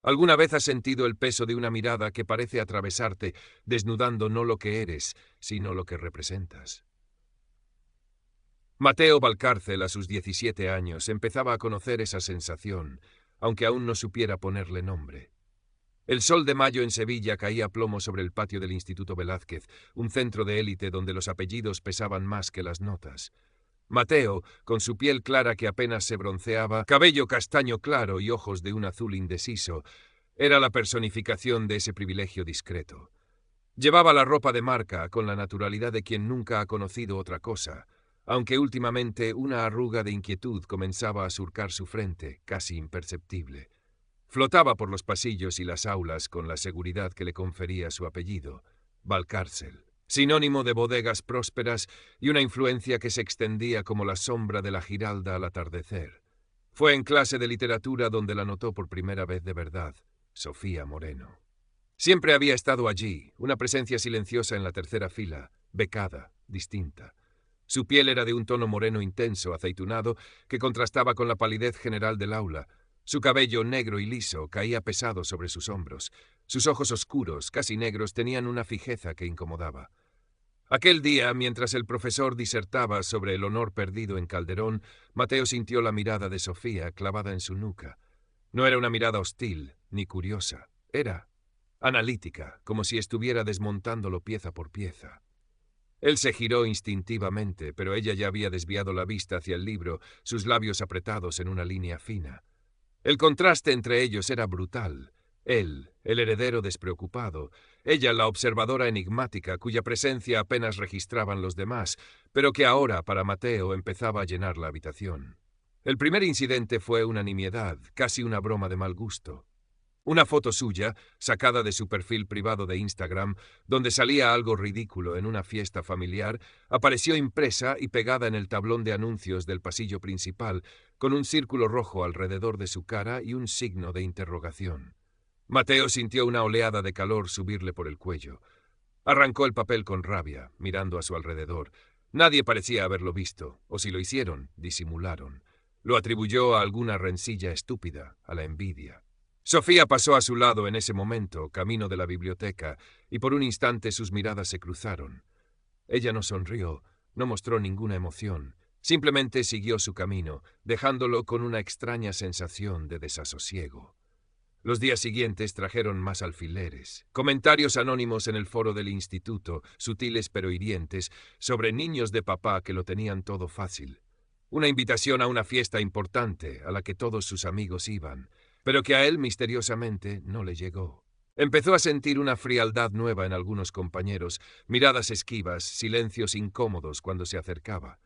¿Alguna vez has sentido el peso de una mirada que parece atravesarte, desnudando no lo que eres, sino lo que representas? Mateo Valcárcel, a sus 17 años, empezaba a conocer esa sensación, aunque aún no supiera ponerle nombre. El sol de mayo en Sevilla caía a plomo sobre el patio del Instituto Velázquez, un centro de élite donde los apellidos pesaban más que las notas. Mateo, con su piel clara que apenas se bronceaba, cabello castaño claro y ojos de un azul indeciso, era la personificación de ese privilegio discreto. Llevaba la ropa de marca con la naturalidad de quien nunca ha conocido otra cosa, aunque últimamente una arruga de inquietud comenzaba a surcar su frente, casi imperceptible. Flotaba por los pasillos y las aulas con la seguridad que le confería su apellido, Valcárcel, sinónimo de bodegas prósperas y una influencia que se extendía como la sombra de la Giralda al atardecer. Fue en clase de literatura donde la notó por primera vez de verdad, Sofía Moreno. Siempre había estado allí, una presencia silenciosa en la tercera fila, becada, distinta. Su piel era de un tono moreno intenso, aceitunado, que contrastaba con la palidez general del aula. Su cabello negro y liso caía pesado sobre sus hombros. Sus ojos oscuros, casi negros, tenían una fijeza que incomodaba. Aquel día, mientras el profesor disertaba sobre el honor perdido en Calderón, Mateo sintió la mirada de Sofía clavada en su nuca. No era una mirada hostil, ni curiosa. Era analítica, como si estuviera desmontándolo pieza por pieza. Él se giró instintivamente, pero ella ya había desviado la vista hacia el libro, sus labios apretados en una línea fina. El contraste entre ellos era brutal. Él, el heredero despreocupado, ella, la observadora enigmática, cuya presencia apenas registraban los demás, pero que ahora, para Mateo, empezaba a llenar la habitación. El primer incidente fue una nimiedad, casi una broma de mal gusto. Una foto suya, sacada de su perfil privado de Instagram, donde salía algo ridículo en una fiesta familiar, apareció impresa y pegada en el tablón de anuncios del pasillo principal, con un círculo rojo alrededor de su cara y un signo de interrogación. Mateo sintió una oleada de calor subirle por el cuello. Arrancó el papel con rabia, mirando a su alrededor. Nadie parecía haberlo visto, o si lo hicieron, disimularon. Lo atribuyó a alguna rencilla estúpida, a la envidia. Sofía pasó a su lado en ese momento, camino de la biblioteca, y por un instante sus miradas se cruzaron. Ella no sonrió, no mostró ninguna emoción, simplemente siguió su camino, dejándolo con una extraña sensación de desasosiego. Los días siguientes trajeron más alfileres, comentarios anónimos en el foro del instituto, sutiles pero hirientes, sobre niños de papá que lo tenían todo fácil. Una invitación a una fiesta importante, a la que todos sus amigos iban, pero que a él misteriosamente no le llegó. Empezó a sentir una frialdad nueva en algunos compañeros, miradas esquivas, silencios incómodos cuando se acercaba.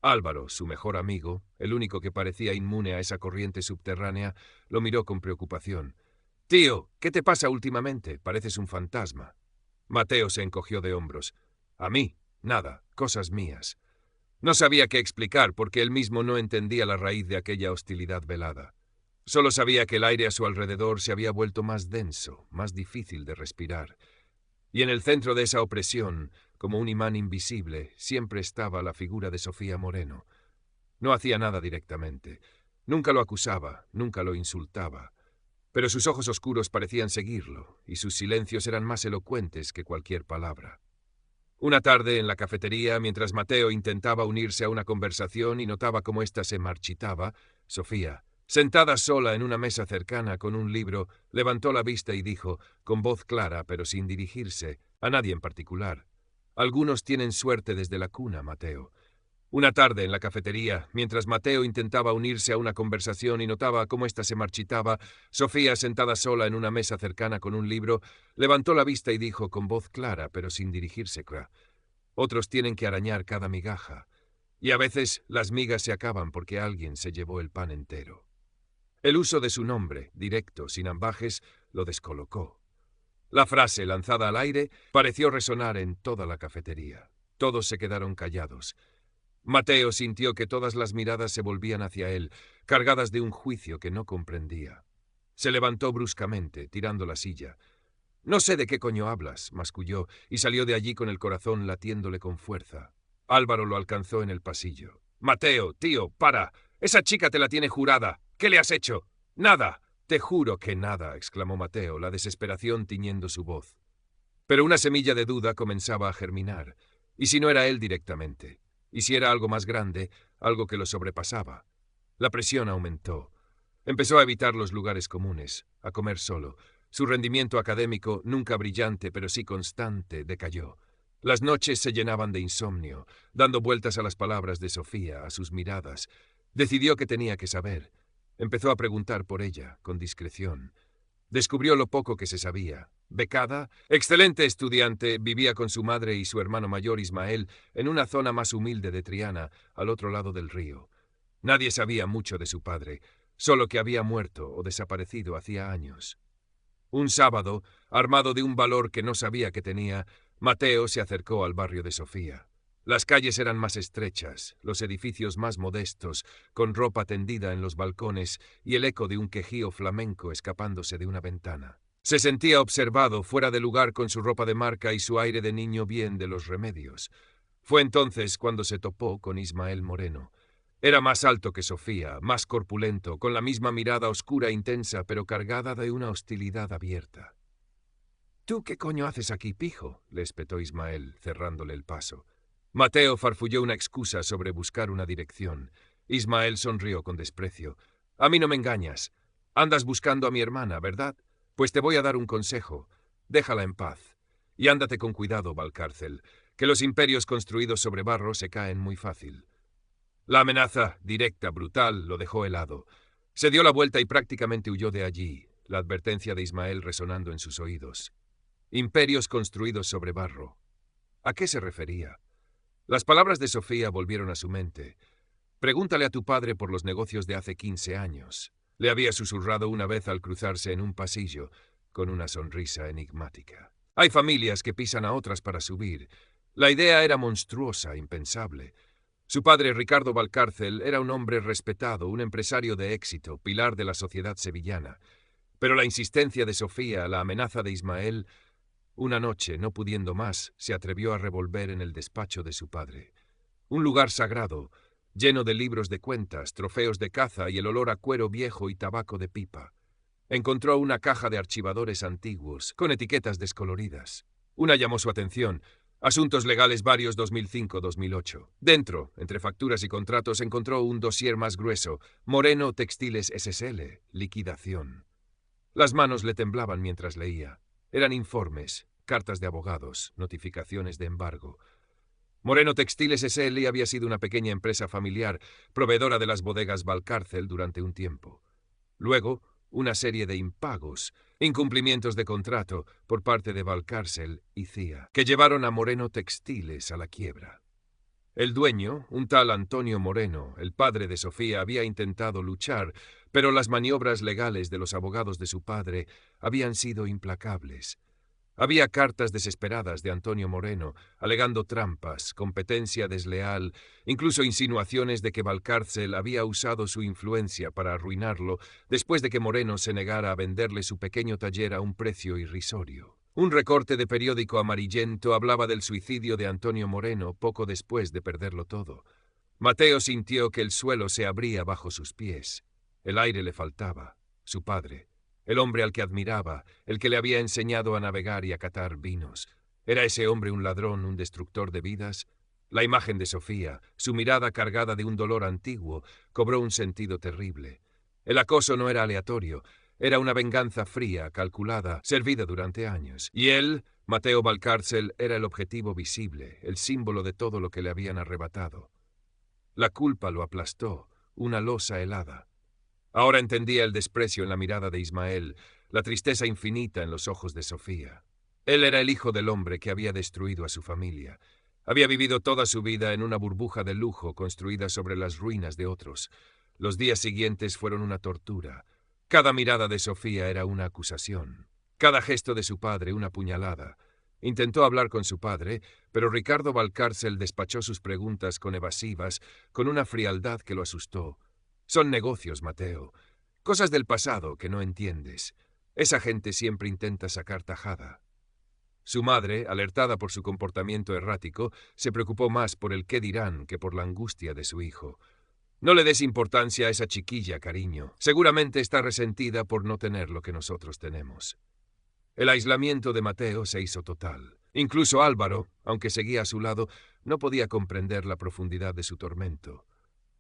Álvaro, su mejor amigo, el único que parecía inmune a esa corriente subterránea, lo miró con preocupación. «Tío, ¿qué te pasa últimamente? Pareces un fantasma». Mateo se encogió de hombros. «A mí, nada, cosas mías». No sabía qué explicar porque él mismo no entendía la raíz de aquella hostilidad velada. Solo sabía que el aire a su alrededor se había vuelto más denso, más difícil de respirar. Y en el centro de esa opresión, como un imán invisible, siempre estaba la figura de Sofía Moreno. No hacía nada directamente. Nunca lo acusaba, nunca lo insultaba. Pero sus ojos oscuros parecían seguirlo, y sus silencios eran más elocuentes que cualquier palabra. Una tarde, en la cafetería, mientras Mateo intentaba unirse a una conversación y notaba cómo ésta se marchitaba, Sofía, sentada sola en una mesa cercana con un libro, levantó la vista y dijo, con voz clara pero sin dirigirse, a nadie en particular: «Algunos tienen suerte desde la cuna, Mateo». Una tarde en la cafetería, mientras Mateo intentaba unirse a una conversación y notaba cómo ésta se marchitaba, Sofía, sentada sola en una mesa cercana con un libro, levantó la vista y dijo con voz clara pero sin dirigirse: «Otros tienen que arañar cada migaja, y a veces las migas se acaban porque alguien se llevó el pan entero». El uso de su nombre, directo, sin ambajes, lo descolocó. La frase, lanzada al aire, pareció resonar en toda la cafetería. Todos se quedaron callados. Mateo sintió que todas las miradas se volvían hacia él, cargadas de un juicio que no comprendía. Se levantó bruscamente, tirando la silla. «No sé de qué coño hablas», masculló, y salió de allí con el corazón latiéndole con fuerza. Álvaro lo alcanzó en el pasillo. «Mateo, tío, para. Esa chica te la tiene jurada. ¿Qué le has hecho?» «Nada. Te juro que nada, exclamó Mateo, la desesperación tiñendo su voz. Pero una semilla de duda comenzaba a germinar. ¿Y si no era él directamente? ¿Y si era algo más grande, algo que lo sobrepasaba? La presión aumentó. Empezó a evitar los lugares comunes, a comer solo. Su rendimiento académico, nunca brillante pero sí constante, decayó. Las noches se llenaban de insomnio, dando vueltas a las palabras de Sofía, a sus miradas. Decidió que tenía que saber. Empezó a preguntar por ella, con discreción. Descubrió lo poco que se sabía. Becada, excelente estudiante, vivía con su madre y su hermano mayor Ismael en una zona más humilde de Triana, al otro lado del río. Nadie sabía mucho de su padre, solo que había muerto o desaparecido hacía años. Un sábado, armado de un valor que no sabía que tenía, Mateo se acercó al barrio de Sofía. Las calles eran más estrechas, los edificios más modestos, con ropa tendida en los balcones y el eco de un quejío flamenco escapándose de una ventana. Se sentía observado, fuera de lugar con su ropa de marca y su aire de niño bien de los remedios. Fue entonces cuando se topó con Ismael Moreno. Era más alto que Sofía, más corpulento, con la misma mirada oscura e intensa, pero cargada de una hostilidad abierta. «¿Tú qué coño haces aquí, pijo?», le espetó Ismael, cerrándole el paso. Mateo farfulló una excusa sobre buscar una dirección. Ismael sonrió con desprecio. «A mí no me engañas. Andas buscando a mi hermana, ¿verdad? Pues te voy a dar un consejo. Déjala en paz. Y ándate con cuidado, Valcárcel, que los imperios construidos sobre barro se caen muy fácil». La amenaza, directa, brutal, lo dejó helado. Se dio la vuelta y prácticamente huyó de allí, la advertencia de Ismael resonando en sus oídos. Imperios construidos sobre barro. ¿A qué se refería? Las palabras de Sofía volvieron a su mente. «Pregúntale a tu padre por los negocios de hace 15 años», le había susurrado una vez al cruzarse en un pasillo, con una sonrisa enigmática. Hay familias que pisan a otras para subir. La idea era monstruosa, impensable. Su padre, Ricardo Valcárcel, era un hombre respetado, un empresario de éxito, pilar de la sociedad sevillana. Pero la insistencia de Sofía, la amenaza de Ismael. Una noche, no pudiendo más, se atrevió a revolver en el despacho de su padre. Un lugar sagrado, lleno de libros de cuentas, trofeos de caza y el olor a cuero viejo y tabaco de pipa. Encontró una caja de archivadores antiguos, con etiquetas descoloridas. Una llamó su atención. Asuntos legales varios 2005-2008. Dentro, entre facturas y contratos, encontró un dossier más grueso. Moreno Textiles SSL. Liquidación. Las manos le temblaban mientras leía. Eran informes, cartas de abogados, notificaciones de embargo. Moreno Textiles SL había sido una pequeña empresa familiar, proveedora de las bodegas Valcárcel durante un tiempo. Luego, una serie de impagos, incumplimientos de contrato por parte de Valcárcel y CIA, que llevaron a Moreno Textiles a la quiebra. El dueño, un tal Antonio Moreno, el padre de Sofía, había intentado luchar, pero las maniobras legales de los abogados de su padre habían sido implacables. Había cartas desesperadas de Antonio Moreno, alegando trampas, competencia desleal, incluso insinuaciones de que Valcárcel había usado su influencia para arruinarlo después de que Moreno se negara a venderle su pequeño taller a un precio irrisorio. Un recorte de periódico amarillento hablaba del suicidio de Antonio Moreno poco después de perderlo todo. Mateo sintió que el suelo se abría bajo sus pies. El aire le faltaba. Su padre. El hombre al que admiraba, el que le había enseñado a navegar y a catar vinos. ¿Era ese hombre un ladrón, un destructor de vidas? La imagen de Sofía, su mirada cargada de un dolor antiguo, cobró un sentido terrible. El acoso no era aleatorio, era una venganza fría, calculada, servida durante años. Y él, Mateo Valcárcel, era el objetivo visible, el símbolo de todo lo que le habían arrebatado. La culpa lo aplastó, una losa helada. Ahora entendía el desprecio en la mirada de Ismael, la tristeza infinita en los ojos de Sofía. Él era el hijo del hombre que había destruido a su familia. Había vivido toda su vida en una burbuja de lujo construida sobre las ruinas de otros. Los días siguientes fueron una tortura. Cada mirada de Sofía era una acusación. Cada gesto de su padre una puñalada. Intentó hablar con su padre, pero Ricardo Valcárcel despachó sus preguntas con evasivas, con una frialdad que lo asustó. Son negocios, Mateo. Cosas del pasado que no entiendes. Esa gente siempre intenta sacar tajada. Su madre, alertada por su comportamiento errático, se preocupó más por el qué dirán que por la angustia de su hijo. No le des importancia a esa chiquilla, cariño. Seguramente está resentida por no tener lo que nosotros tenemos. El aislamiento de Mateo se hizo total. Incluso Álvaro, aunque seguía a su lado, no podía comprender la profundidad de su tormento.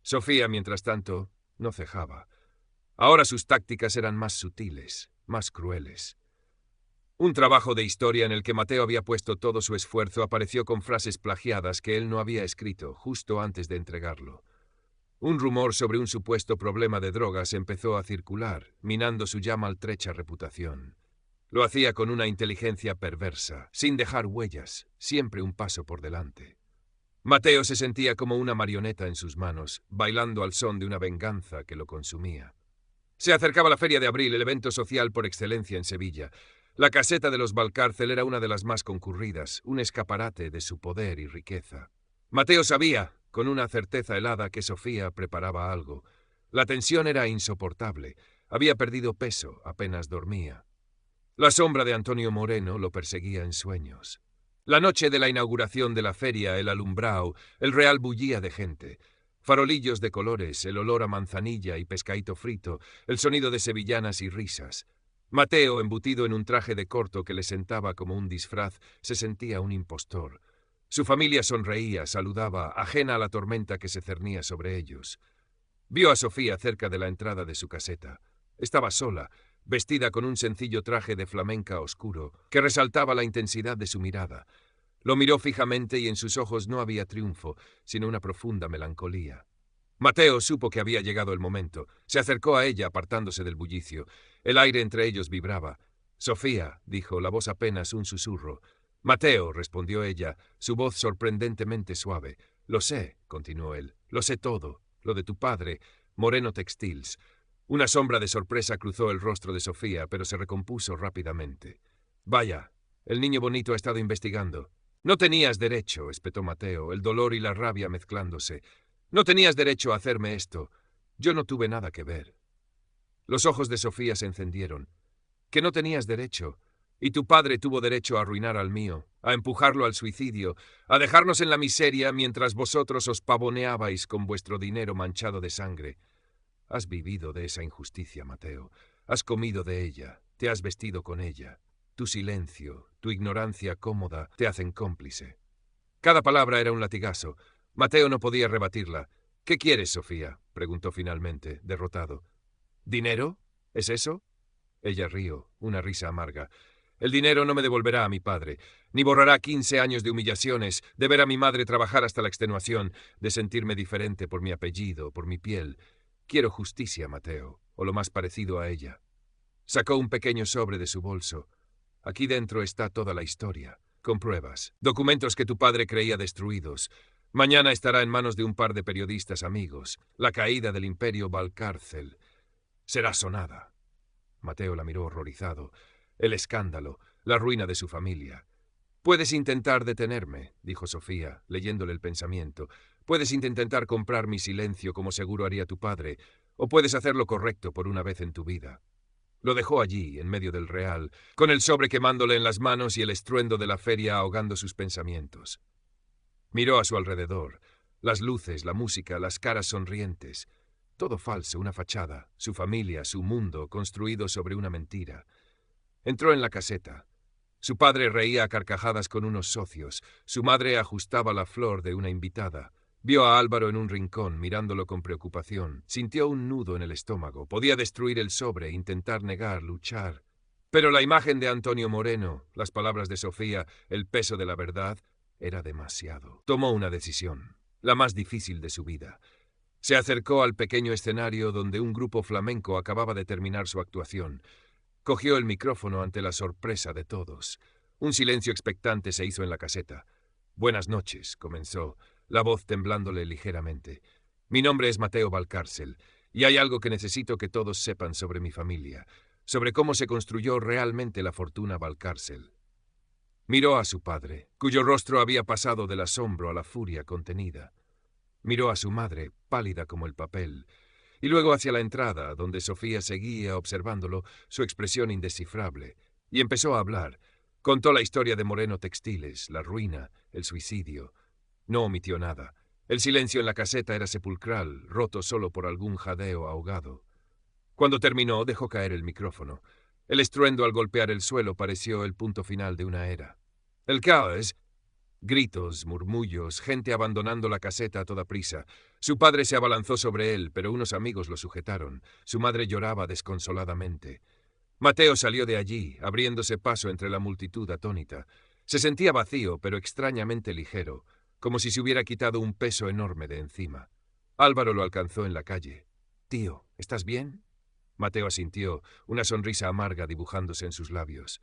Sofía, mientras tanto, no cejaba. Ahora sus tácticas eran más sutiles, más crueles. Un trabajo de historia en el que Mateo había puesto todo su esfuerzo apareció con frases plagiadas que él no había escrito justo antes de entregarlo. Un rumor sobre un supuesto problema de drogas empezó a circular, minando su ya maltrecha reputación. Lo hacía con una inteligencia perversa, sin dejar huellas, siempre un paso por delante. Mateo se sentía como una marioneta en sus manos, bailando al son de una venganza que lo consumía. Se acercaba la Feria de Abril, el evento social por excelencia en Sevilla. La caseta de los Valcárcel era una de las más concurridas, un escaparate de su poder y riqueza. Mateo sabía, con una certeza helada, que Sofía preparaba algo. La tensión era insoportable. Había perdido peso, apenas dormía. La sombra de Antonio Moreno lo perseguía en sueños. La noche de la inauguración de la feria, el alumbrao, el real bullía de gente. Farolillos de colores, el olor a manzanilla y pescaíto frito, el sonido de sevillanas y risas. Mateo, embutido en un traje de corto que le sentaba como un disfraz, se sentía un impostor. Su familia sonreía, saludaba, ajena a la tormenta que se cernía sobre ellos. Vio a Sofía cerca de la entrada de su caseta. Estaba sola, vestida con un sencillo traje de flamenca oscuro, que resaltaba la intensidad de su mirada. Lo miró fijamente y en sus ojos no había triunfo, sino una profunda melancolía. Mateo supo que había llegado el momento. Se acercó a ella, apartándose del bullicio. El aire entre ellos vibraba. «Sofía», dijo, la voz apenas un susurro. «Mateo», respondió ella, su voz sorprendentemente suave. «Lo sé», continuó él, «lo sé todo. Lo de tu padre, Moreno Textiles». Una sombra de sorpresa cruzó el rostro de Sofía, pero se recompuso rápidamente. «Vaya, el niño bonito ha estado investigando». «No tenías derecho», espetó Mateo, el dolor y la rabia mezclándose. «No tenías derecho a hacerme esto. Yo no tuve nada que ver». Los ojos de Sofía se encendieron. «Que no tenías derecho. Y tu padre tuvo derecho a arruinar al mío, a empujarlo al suicidio, a dejarnos en la miseria mientras vosotros os pavoneabais con vuestro dinero manchado de sangre. Has vivido de esa injusticia, Mateo. Has comido de ella, te has vestido con ella. Tu silencio, tu ignorancia cómoda te hacen cómplice». Cada palabra era un latigazo. Mateo no podía rebatirla. «¿Qué quieres, Sofía?», preguntó finalmente, derrotado. «¿Dinero? ¿Es eso?» Ella rió, una risa amarga. «El dinero no me devolverá a mi padre, ni borrará 15 años de humillaciones, de ver a mi madre trabajar hasta la extenuación, de sentirme diferente por mi apellido, por mi piel. Quiero justicia, Mateo, o lo más parecido a ella». Sacó un pequeño sobre de su bolso. «Aquí dentro está toda la historia, con pruebas, documentos que tu padre creía destruidos. Mañana estará en manos de un par de periodistas amigos. La caída del imperio Valcárcel. Será sonada». Mateo la miró horrorizado. El escándalo, la ruina de su familia. «Puedes intentar detenerme», dijo Sofía, leyéndole el pensamiento. «Puedes intentar comprar mi silencio como seguro haría tu padre, o puedes hacer lo correcto por una vez en tu vida». Lo dejó allí, en medio del real, con el sobre quemándole en las manos y el estruendo de la feria ahogando sus pensamientos. Miró a su alrededor. Las luces, la música, las caras sonrientes. Todo falso, una fachada, su familia, su mundo, construido sobre una mentira. Entró en la caseta. Su padre reía a carcajadas con unos socios. Su madre ajustaba la flor de una invitada. Vio a Álvaro en un rincón, mirándolo con preocupación. Sintió un nudo en el estómago. Podía destruir el sobre, intentar negar, luchar. Pero la imagen de Antonio Moreno, las palabras de Sofía, el peso de la verdad, era demasiado. Tomó una decisión, la más difícil de su vida. Se acercó al pequeño escenario donde un grupo flamenco acababa de terminar su actuación. Cogió el micrófono ante la sorpresa de todos. Un silencio expectante se hizo en la caseta. «Buenas noches», comenzó, la voz temblándole ligeramente. «Mi nombre es Mateo Valcárcel, y hay algo que necesito que todos sepan sobre mi familia, sobre cómo se construyó realmente la fortuna Valcárcel». Miró a su padre, cuyo rostro había pasado del asombro a la furia contenida. Miró a su madre, pálida como el papel, y luego hacia la entrada, donde Sofía seguía observándolo, su expresión indescifrable, y empezó a hablar. Contó la historia de Moreno Textiles, la ruina, el suicidio. No omitió nada. El silencio en la caseta era sepulcral, roto solo por algún jadeo ahogado. Cuando terminó, dejó caer el micrófono. El estruendo al golpear el suelo pareció el punto final de una era. ¡El caos! Gritos, murmullos, gente abandonando la caseta a toda prisa. Su padre se abalanzó sobre él, pero unos amigos lo sujetaron. Su madre lloraba desconsoladamente. Mateo salió de allí, abriéndose paso entre la multitud atónita. Se sentía vacío, pero extrañamente ligero, como si se hubiera quitado un peso enorme de encima. Álvaro lo alcanzó en la calle. «Tío, ¿estás bien?» Mateo asintió, una sonrisa amarga dibujándose en sus labios.